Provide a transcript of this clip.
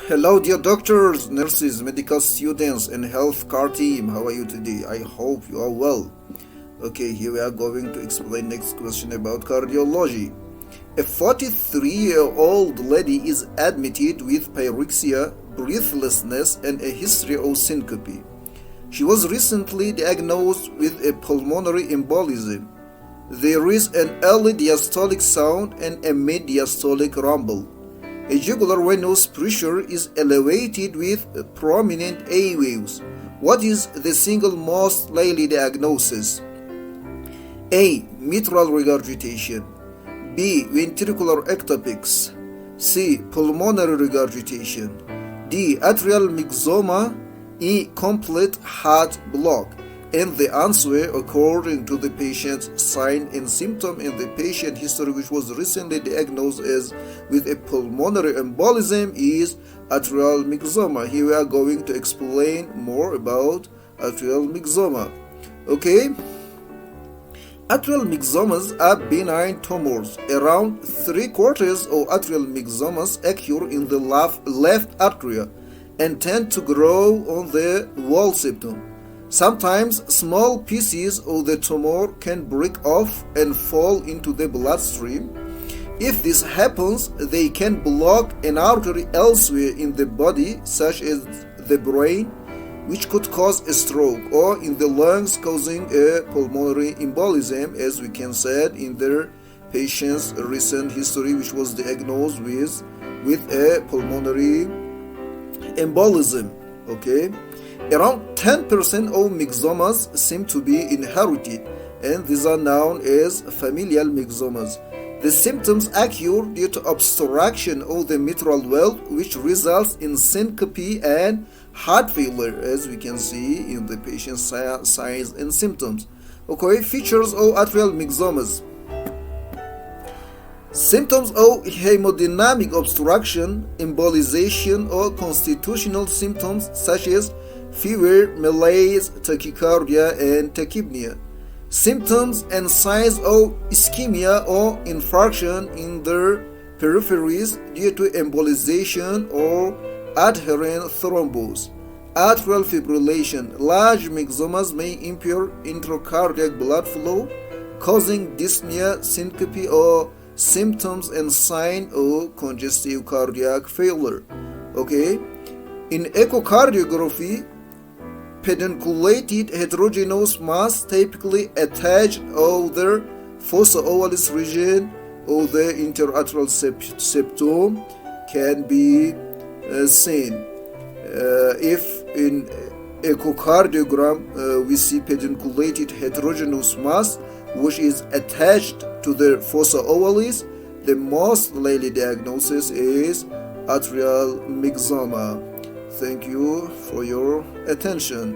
Hello, dear doctors, nurses, medical students, and health care team. How are you today? I hope you are well. Okay, here we are going to explain next question about cardiology. A 43-year-old lady is admitted with pyrexia, breathlessness, and a history of syncope. She was recently diagnosed with a pulmonary embolism. There is an early diastolic sound and a mid-diastolic rumble. A jugular venous pressure is elevated with prominent A waves. What is the single most likely diagnosis? A. Mitral regurgitation. B. Ventricular ectopics. C. Pulmonary regurgitation. D. Atrial myxoma. E. Complete heart block. And the answer, according to the patient's sign and symptom and the patient history, which was recently diagnosed as with a pulmonary embolism, is atrial myxoma. Here we are going to explain more about atrial myxoma. Okay, atrial myxomas are benign tumors. Around 3/4 of atrial myxomas occur in the left atria and tend to grow on the wall septum. Sometimes small pieces of the tumor can break off and fall into the bloodstream. If this happens, they can block an artery elsewhere in the body, such as the brain, which could cause a stroke, or in the lungs, causing a pulmonary embolism, as we can say in their patient's recent history, which was diagnosed with a pulmonary embolism. Okay. Around 10% of myxomas seem to be inherited, and these are known as familial myxomas. The symptoms occur due to obstruction of the mitral valve, which results in syncope and heart failure, as we can see in the patient's signs and symptoms. Okay, features of atrial myxomas. Symptoms of hemodynamic obstruction, embolization, or constitutional symptoms such as fever, malaise, tachycardia, and tachypnea. Symptoms and signs of ischemia or infarction in their peripheries due to embolization or adherent thrombus. Atrial fibrillation. Large myxomas may impair intracardiac blood flow, causing dyspnea, syncope, or symptoms and signs of congestive cardiac failure. Okay. In echocardiography, pedunculated heterogeneous mass typically attached to the fossa ovalis region of the interatrial septum can be seen. If in echocardiogram we see pedunculated heterogeneous mass which is attached to the fossa ovalis, the most likely diagnosis is atrial myxoma. Thank you for your attention.